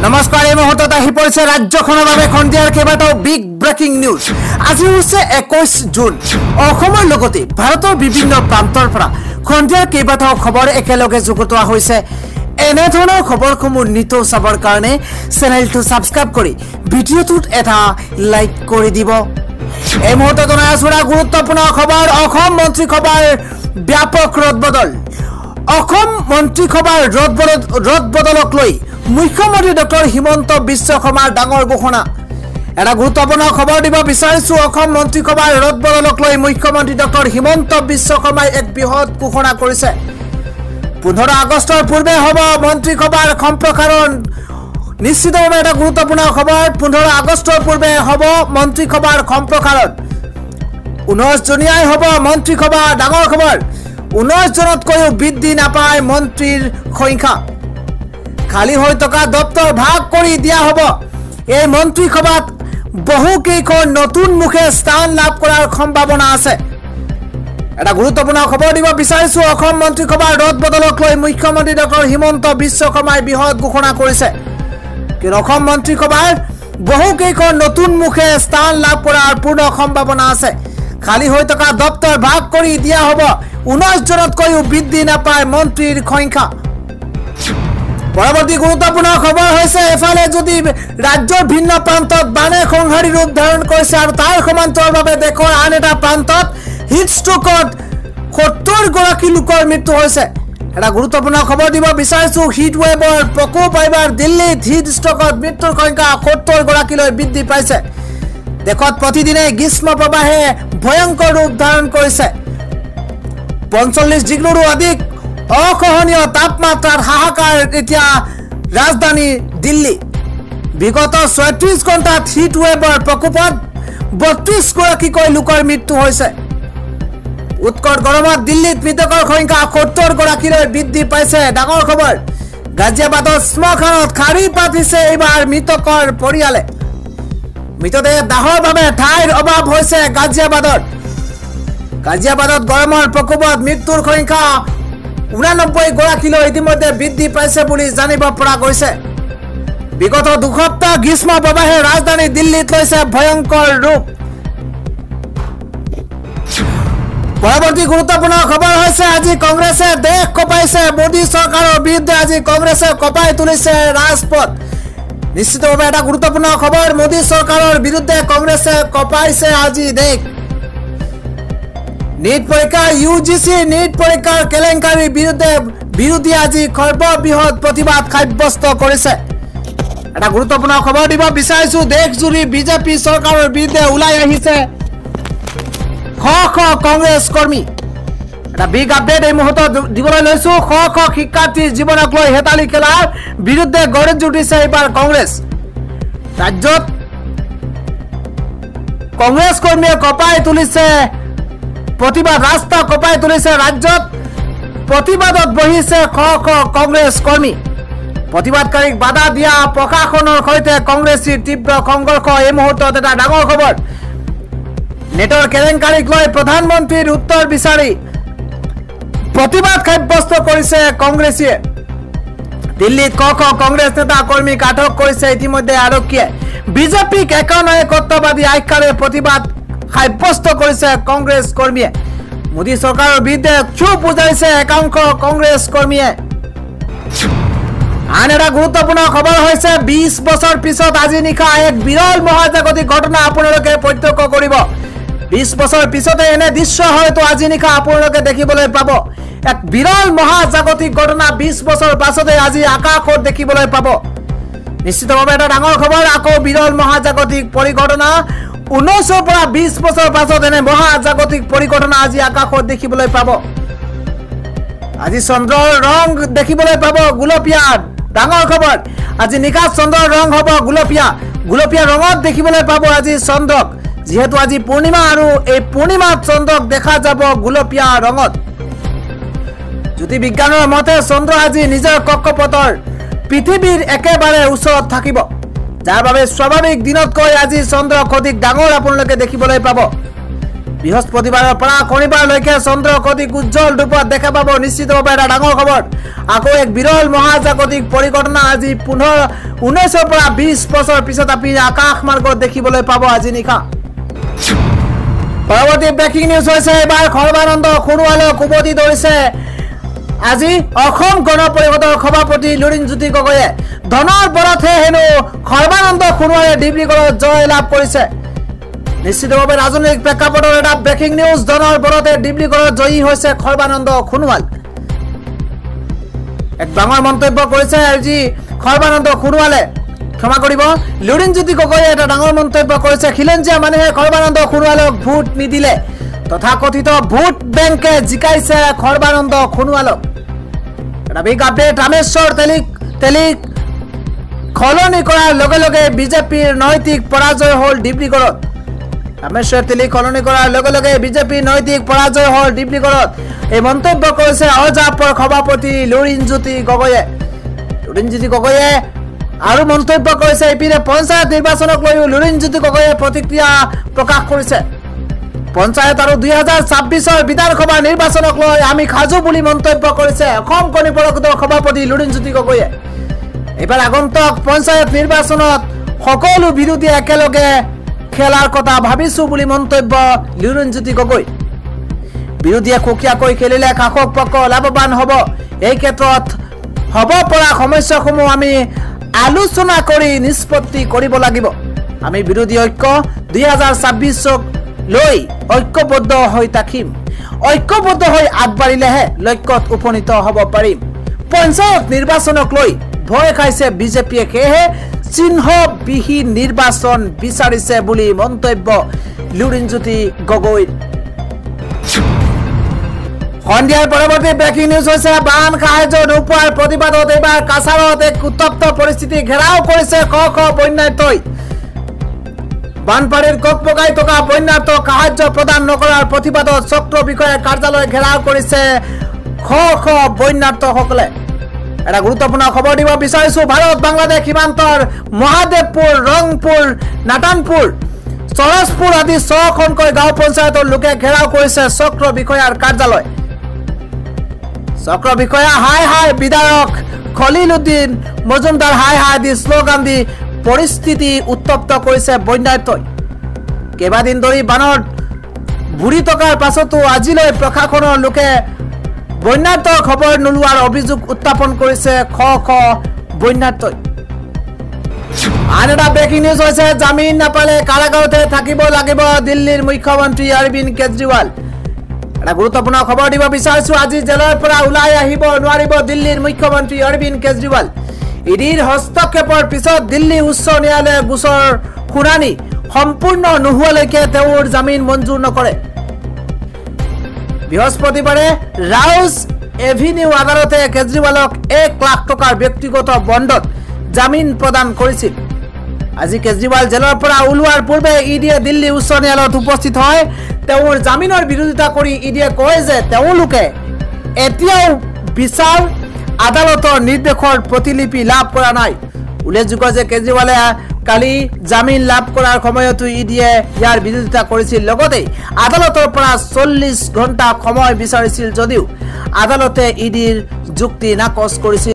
নমস্কাৰ এই মুহূৰ্তত আহি পৰিছে ৰাজ্যখনৰ বাবে খন্দিয়াৰ কেইবাটাও বিগ ব্ৰেকিং নিউজ। আজি হৈছে 21 জুন। অসমৰ লগতে ভাৰতৰ বিভিন্ন প্ৰান্তৰ পৰা খন্দিয়াৰ কেইবাটাও খবৰ একেলগে যুগুতোৱা হৈছে। এনে ধৰণৰ খবৰসমূহ নিতৌ চাবৰ কাৰণে চেনেলটো সাবস্ক্ৰাইব কৰি ভিডিঅ'টোত এটা লাইক কৰি দিব। এই মুহূৰ্তত জনাইছোৰা গুৰুত্বপূৰ্ণ খবৰ। অসম মন্ত্ৰীসভাৰ ব্যাপক ৰদবদল। অসম মন্ত্ৰীসভাৰ ৰদবদলক লৈ মুখ্যমন্ত্ৰী ডক্টৰ হিমন্ত বিশ্ব শৰ্মাৰ ডাঙৰ ঘোষণা। এটা গুৰুত্বপূৰ্ণ খবৰ দিব বিচাৰিছো। অসম মন্ত্ৰীসভাৰ ৰদবদলক লৈ মুখ্যমন্ত্ৰী ডক্টৰ হিমন্ত বিশ্ব শৰ্মাই এক বৃহৎ ঘোষণা কৰিছে। 15 আগষ্টৰ পূৰ্বে হ'ব মন্ত্ৰীসভাৰ সম্প্ৰসাৰণ। নিশ্চিতভাৱে এটা গুৰুত্বপূৰ্ণ খবৰ। 15 আগষ্টৰ পূৰ্বে হ'ব মন্ত্ৰীসভাৰ সম্প্ৰসাৰণ। 19 জনীয়াই হ'ব মন্ত্ৰীসভা। ডাঙৰ খবৰ। 19 জনতকৈও বৃদ্ধি নাপায় মন্ত্ৰীৰ সংখ্যা। খালি হৈ থকা দপ্তৰ ভাগ কৰি দিয়া হ'ব। এই মন্ত্ৰীসভাত বহুকেইখন নতুন মুখে স্থান লাভ কৰাৰ সম্ভাৱনা আছে। এটা গুৰুত্বপূৰ্ণ খবৰ দিব বিচাৰিছো। অসম মন্ত্ৰীসভাৰ ৰদবদলক লৈ মুখ্যমন্ত্ৰী ডক্টৰ হিমন্ত বিশ্ব শৰ্মাই বৃহৎ ঘোষণা কৰিছে। কিন্তু অসম মন্ত্ৰীসভাৰ বহুকেইখন নতুন মুখে স্থান লাভ কৰাৰ পূৰ্ণ সম্ভাৱনা আছে। খালি হৈ থকা দপ্তৰ ভাগ কৰি দিয়া হ'ব। 19 জনতকৈও বৃদ্ধি নাপায় মন্ত্ৰীৰ সংখ্যা। পৰৱৰ্তী গুৰুত্বপূৰ্ণ খবৰ হৈছে এফালে যদি ৰাজ্যৰ ভিন্ন প্ৰান্তত বানে সংহাৰী ৰূপ ধাৰণ কৰিছে আৰু তাৰ সমান্তৰালভাৱে দেশৰ আন এটা প্ৰান্তত হিট ষ্ট্ৰোকত 70 গৰাকী লোকৰ মৃত্যু হৈছে। এটা গুৰুত্বপূৰ্ণ খবৰ দিব বিচাৰিছো। হিট ৱেভৰ প্ৰকোপ এইবাৰ দিল্লীত হিট ষ্ট্ৰোকত মৃত্যুৰ সংখ্যা 70 গৰাকীলৈ বৃদ্ধি পাইছে। দেশত প্ৰতিদিনে গ্ৰীষ্ম প্ৰবাহে ভয়ংকৰ ৰূপ ধাৰণ কৰিছে। 45 ডিগ্ৰীৰো অধিক অসহনীয় তাপমাত্ৰাৰ হাহাকাৰ এতিয়া ৰাজধানী দিল্লী। বিগত 36 ঘণ্টাত হিট ৱেভৰ প্ৰকোপত 32 গৰাকীকৈ লোকৰ মৃত্যু হৈছে। উৎকট গৰমত দিল্লীত মৃতকৰ সংখ্যা 70 গৰাকীলৈ বৃদ্ধি পাইছে। ডাঙৰ খবৰ। গাজিয়াবাদত শ্মশানত শাৰী পাতিছে এইবাৰ মৃতকৰ পৰিয়ালে। মৃতদেহ দাহৰ বাবে ঠাইৰ অভাৱ হৈছে গাজিয়াবাদত। গাজিয়াবাদত গৰমৰ প্ৰকোপত মৃত্যুৰ সংখ্যা 89 গৰাকীলৈ ইতিমধ্যে বৃদ্ধি পাইছে বুলি জানিব পৰা গৈছে। বিগত 2 সপ্তাহ গ্ৰীষ্ম প্ৰবাহে ৰাজধানী দিল্লীত লৈছে ভয়ংকৰ ৰূপ। পৰৱৰ্তী গুৰুত্বপূৰ্ণ খবৰ হৈছে আজি কংগ্ৰেছে দেশ কঁপাইছে। মোদী চৰকাৰৰ বিৰুদ্ধে আজি কংগ্ৰেছে কঁপাই তুলিছে ৰাজপথ। নিশ্চিতভাৱে এটা গুৰুত্বপূৰ্ণ খবৰ। মোদী চৰকাৰৰ বিৰুদ্ধে কংগ্ৰেছে কঁপাইছে আজি দেশ। নীট পৰীক্ষা ইউজিচি নীট পৰীক্ষাৰ কেলেংকাৰীৰ বিৰুদ্ধে আজি সৰ্ববৃহৎ প্ৰতিবাদ সাব্যস্ত কৰিছে। এটা গুৰুত্বপূৰ্ণ খবৰ দিব বিচাৰিছো। দেশজুৰি বিজেপি চৰকাৰৰ বিৰুদ্ধে ওলাই আহিছে শ শ কংগ্ৰেছ কৰ্মী। এটা বিগ আপডেট এই মুহূৰ্তত দিবলৈ লৈছো। শ শ শিক্ষাৰ্থীৰ জীৱনক লৈ হেতালি খেলাৰ বিৰুদ্ধে গৰজি উঠিছে এইবাৰ কংগ্ৰেছ। ৰাজ্যত কংগ্ৰেছ কৰ্মীয়ে কঁপাই তুলিছে প্ৰতিবাদ। ৰাস্তা কঁপাই তুলিছে ৰাজ্যত। প্ৰতিবাদত বহিছে শ শ কংগ্ৰেছ কৰ্মী। প্ৰতিবাদকাৰীক বাধা দিয়া প্ৰশাসনৰ সৈতে কংগ্ৰেছীৰ তীব্ৰ সংঘৰ্ষ। এই মুহূৰ্তত এটা ডাঙৰ খবৰ। নেটৰ কেলেংকাৰীক লৈ প্ৰধানমন্ত্ৰীৰ উত্তৰ বিচাৰি প্ৰতিবাদ সাব্যস্ত কৰিছে কংগ্ৰেছীয়ে। দিল্লীত শ শ কংগ্ৰেছ নেতা কৰ্মীক আটক কৰিছে ইতিমধ্যে আৰক্ষীয়ে। বিজেপিক একনায়কত্ববাদী আখ্যাৰে প্ৰতিবাদ সাব্যস্ত কৰিছে কংগ্ৰেছ কৰ্মীয়ে। মোদী চৰকাৰৰ বিৰুদ্ধে ক্ষোভ বুজাইছে একাংশ কংগ্ৰেছ কৰ্মীয়ে। আন এটা গুৰুত্বপূৰ্ণ খবৰ হৈছে 20 বছৰ পিছত আজি নিশা এক বিৰল মহাজাগতিক ঘটনা আপোনালোকে প্ৰত্যক্ষ কৰিব। 20 বছৰ পিছতে এনে দৃশ্য হয়তো আজি নিশা আপোনালোকে দেখিবলৈ পাব। এক বিৰল মহাজাগতিক ঘটনা 20 বছৰ পাছতে আজি আকাশত দেখিবলৈ পাব। নিশ্চিতভাৱে এটা ডাঙৰ খবৰ। আকৌ বিৰল মহাজাগতিক পৰিঘটনা। 19ৰ পৰা 20 বছৰ পাছত এনে মহাজাগতিক পৰিঘটনা আজি আকাশত দেখিবলৈ পাব। আজি চন্দ্ৰৰ ৰং দেখিবলৈ পাব গুলপীয়া। ডাঙৰ খবৰ। আজি নিশা চন্দ্ৰৰ ৰং হ'ব গুলপীয়া। গুলপীয়া ৰঙত দেখিবলৈ পাব আজি চন্দ্ৰক। যিহেতু আজি পূৰ্ণিমা আৰু এই পূৰ্ণিমাত চন্দ্ৰক দেখা যাব গুলপীয়া ৰঙত। জ্যোতিৰ্বিজ্ঞানৰ মতে চন্দ্ৰ আজি নিজৰ কক্ষপথৰ পৃথিৱীৰ একেবাৰে ওচৰত থাকিব, যাৰ বাবে স্বাভাৱিক দিনতকৈ আজি চন্দ্ৰক অধিক ডাঙৰ আপোনালোকে দেখিবলৈ পাব। বৃহস্পতিবাৰৰ পৰা শনিবাৰলৈকে চন্দ্ৰক অধিক উজ্জ্বল ৰূপত দেখা পাব নিশ্চিতভাৱে এটা ডাঙৰ খবৰ আকৌ এক বিৰল মহাজাগতিক পৰিঘটনা আজি 19 পৰা 20 বছৰ পিছত আপুনি আকাশ মাৰ্গত দেখিবলৈ পাব আজি নিশা পৰৱৰ্তী ব্ৰেকিং নিউজ হৈছে এবাৰ সৰ্বানন্দ সোণোৱালক উভতি ধৰিছে আজি অসম গণ পৰিষদৰ সভাপতি লুৰিণজ্যোতি গগৈয়ে ধনৰ বলতহে হেনো সৰ্বানন্দ সোণোৱালে ডিব্ৰুগড়ত জয় লাভ কৰিছে নিশ্চিতভাৱে ৰাজনৈতিক প্ৰেক্ষাপটৰ এটা ব্ৰেকিং নিউজ ধনৰ বলতে ডিব্ৰুগড়ত জয়ী হৈছে সৰ্বানন্দ সোণোৱাল এক ডাঙৰ মন্তব্য কৰিছে আজি সৰ্বানন্দ সোণোৱালে ক্ষমা কৰিব লুৰিণজ্যোতি গগৈয়ে এটা ডাঙৰ মন্তব্য কৰিছে খিলঞ্জীয়া মানুহে সৰ্বানন্দ সোণোৱালক ভোট নিদিলে তথাকথিত ভোট বেংকে জিকাইছে সৰ্বানন্দ সোণোৱালক এটা বিগ আপডেট ৰামেশ্বৰ তেলিক খলনি কৰাৰ লগে লগে বিজেপিৰ নৈতিক পৰাজয় হ'ল ডিব্ৰুগড়ত ৰামেশ্বৰ তেলিক খলনি কৰাৰ লগে লগে বিজেপিৰ নৈতিক পৰাজয় হ'ল ডিব্ৰুগড়ত এই মন্তব্য কৰিছে অজাপৰ সভাপতি লুৰিণজ্যোতি গগৈয়ে আৰু মন্তব্য কৰিছে ইপিনে পঞ্চায়ত নিৰ্বাচনক লৈ লুৰিণজ্যোতি গগৈয়ে প্ৰতিক্ৰিয়া প্ৰকাশ কৰিছে পঞ্চায়ত আৰু 2026ৰ বিধানসভা নিৰ্বাচনক লৈ আমি খাজু বুলি মন্তব্য কৰিছে অসম গণ পৰিষদৰ সভাপতি লুৰিণজ্যোতি গগৈয়ে এবাৰ আগন্তুক পঞ্চায়ত নিৰ্বাচনত সকলো বিৰোধী একেলগে খেলাৰ কথা ভাবিছো বুলি মন্তব্য লুৰিণজ্যোতি গগৈ বিৰোধীয়ে খুকিয়াকৈ খেলিলে শাসক পক্ষ লাভৱান হ'ব এই ক্ষেত্ৰত হ'ব পৰা সমস্যাসমূহ আমি আলোচনা কৰি নিষ্পত্তি কৰিব লাগিব আমি বিৰোধী ঐক্য 2026ক লৈ ঐক্যবদ্ধ হৈ থাকিম ঐক্যবদ্ধ হৈ আগবাঢ়িলেহে লক্ষ্যত উপনীত হ'ব পাৰিম পঞ্চায়ত নিৰ্বাচনক লৈ ভয় খাইছে বিজেপিয়ে সেয়েহে চিহ্নবিহীন নিৰ্বাচন বিচাৰিছে বুলি মন্তব্য লুৰিণজ্যোতি গগৈৰ সন্ধিয়াৰ পৰৱৰ্তী ব্ৰেকিং নিউজ হৈছে বান সাহায্য নোপোৱাৰ প্ৰতিবাদত এইবাৰ কাছাৰত এক উত্তপ্ত পৰিস্থিতি ঘেৰাও কৰিছে শ বন্যাৰ্থই বানপানীৰ ককপকাই থকা বন্যাৰ্থক সাহায্য প্ৰদান নকৰাৰ প্ৰতিবাদত চক্ৰ বিষয়াৰ কাৰ্যালয় ঘেৰাও কৰিছে শ বন্যাৰ্থসকলে এটা গুৰুত্বপূৰ্ণ খবৰ দিব বিচাৰিছো ভাৰত বাংলাদেশ সীমান্তৰ মহাদেৱপুৰ ৰংপুৰ নাটানপুৰ সৰজপুৰ আদি 6খনকৈ গাঁও পঞ্চায়তৰ লোকে ঘেৰাও কৰিছে চক্ৰ বিষয়াৰ কাৰ্যালয় চক্ৰ বিষয়া হাই বিধায়ক খলিলুদ্দিন মজুমদাৰ হাই আদি শ্লোগান দি পৰিস্থিতি উত্তপ্ত কৰিছে বন্যাৰ্থই কেইবাদিন ধৰি বানত বুৰি থকাৰ পাছতো আজিলৈ প্ৰশাসনৰ লোকে বন্যাৰ্থৰ খবৰ নোলোৱাৰ অভিযোগ উত্থাপন কৰিছে শ বন্যাৰ্থই আন এটা ব্ৰেকিং নিউজ হৈছে জামিন নাপালে কাৰাগাৰতে থাকিব লাগিব দিল্লীৰ মুখ্যমন্ত্ৰী অৰবিন্দ কেজৰিৱাল এটা গুৰুত্বপূৰ্ণ খবৰ দিব বিচাৰিছো আজি জেলৰ পৰা ওলাই আহিব নোৱাৰিব দিল্লীৰ মুখ্যমন্ত্ৰী অৰবিন্দ কেজৰিৱাল ইডিৰ হস্তক্ষেপৰ পিছত দিল্লী উচ্চ ন্যায়ালয়ে গোচৰ শুনানি সম্পূৰ্ণ নোহোৱালৈকে তেওঁৰ জামিন মঞ্জুৰ নকৰে বৃহস্পতিবাৰে ৰাউজ এভিনিউ আদালতে কেজৰিৱালক 1 লাখ টকাৰ ব্যক্তিগত বণ্ডত জামিন প্ৰদান কৰিছিল আজি কেজৰিৱাল জেলৰ পৰা ওলোৱাৰ পূৰ্বে ইডিয়ে দিল্লী উচ্চ ন্যায়ালয়ত উপস্থিত হয় তেওঁৰ জামিনৰ বিৰোধিতা কৰি ইডিয়ে কয় যে তেওঁলোকে এতিয়াও বিচাৰ আদালতৰ নিৰ্দেশৰ প্ৰতিলিপি লাভ কৰা নাই উল্লেখযোগ্য যে কেজৰিৱালে কালি জামিন লাভ কৰাৰ সময়তো ইডিয়ে ইয়াৰ বিৰোধিতা কৰিছিল লগতে আদালতৰ পৰা 40 ঘণ্টা সময় বিচাৰিছিল যদিও আদালতে ইডিৰ যুক্তি নাকচ কৰিছিল